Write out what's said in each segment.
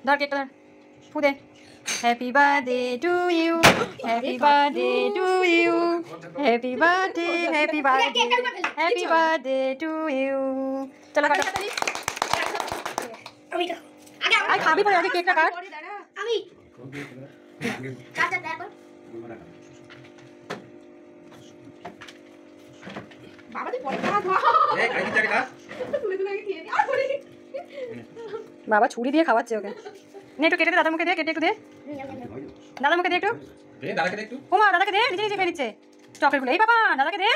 ধর কেকটা ধর, ফু দে। Happy birthday to you, happy birthday to you, happy birthday, happy birthday, happy birthday to you. চলো কাটো। আই খাবি পরে, আগে কেকটা কাট। আমি কাট দেখো বাবা দি পরে খা ধোয়া এই খাই দিতে কাট তুলে তুলে খেয়ে দি আর পরে বাবা ছুরি দিয়ে খাওয়াচ্ছে ওকে। নে একটু কেটে দে, দাদার মুখে দে, কেটে একটু দে, দাদার মুখে দে একটু, দে দাদাকে দে একটু। ওমা দাদাকে দে, নিজে নিজে খেয়ে নিচ্ছে চকলেটগুলো। এই বাবা দাদাকে দে,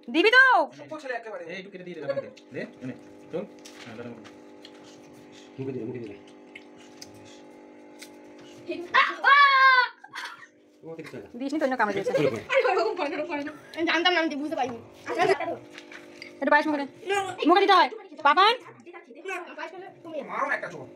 দিবি তো? সব ছেলে একেবারে এই একটু কেটে দিয়ে দে দাদাকে দে এনে চল। হ্যাঁ দাদা মুখে দে দিসনি তো, কামড়ে দিয়েছে। আমি জানতাম না, আমি বুঝতে পারিনি। একটু পায়েস মুখে দে, মুখে দিতে হয় বাবা। মারো একটা চোখ।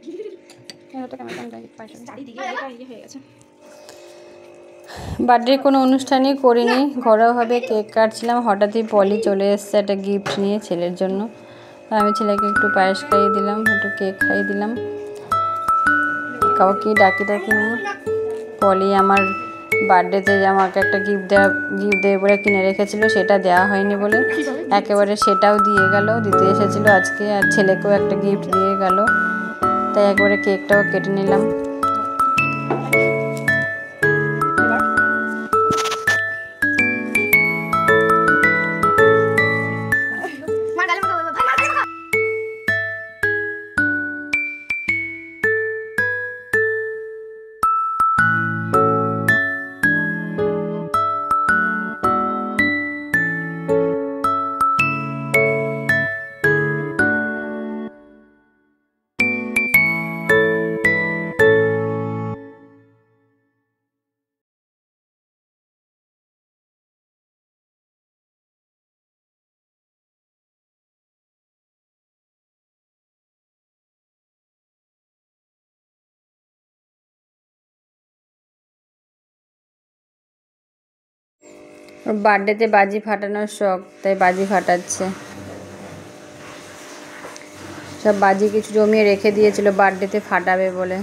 বার্থডে কোনো অনুষ্ঠানই করিনি, ঘরোয়াভাবে কেক কাটছিলাম। হঠাৎই পলি চলে এসছে একটা গিফট নিয়ে ছেলের জন্য। আমি ছেলেকে একটু পায়েস খাইয়ে দিলাম, একটু কেক খাইয়ে দিলাম। কাউকে ডাকি নিয়ে পলি আমার বার্থডেতে আমাকে একটা গিফট দেবে বলে কিনে রেখেছিল, সেটা দেওয়া হয়নি বলে একেবারে সেটাও দিয়ে গেল, দিতে এসেছিলো আজকে। আর ছেলেকেও একটা গিফট দিয়ে গেল, তাই একবারে কেকটাও কেটে নিলাম। ওর বার্থডেতে বাজি ফাটানোর শখ, তাই বাজি ফাটাচ্ছে। সব বাজি কিছু জমিয়ে রেখে দিয়েছিল বার্থডেতে ফাটাবে বলে।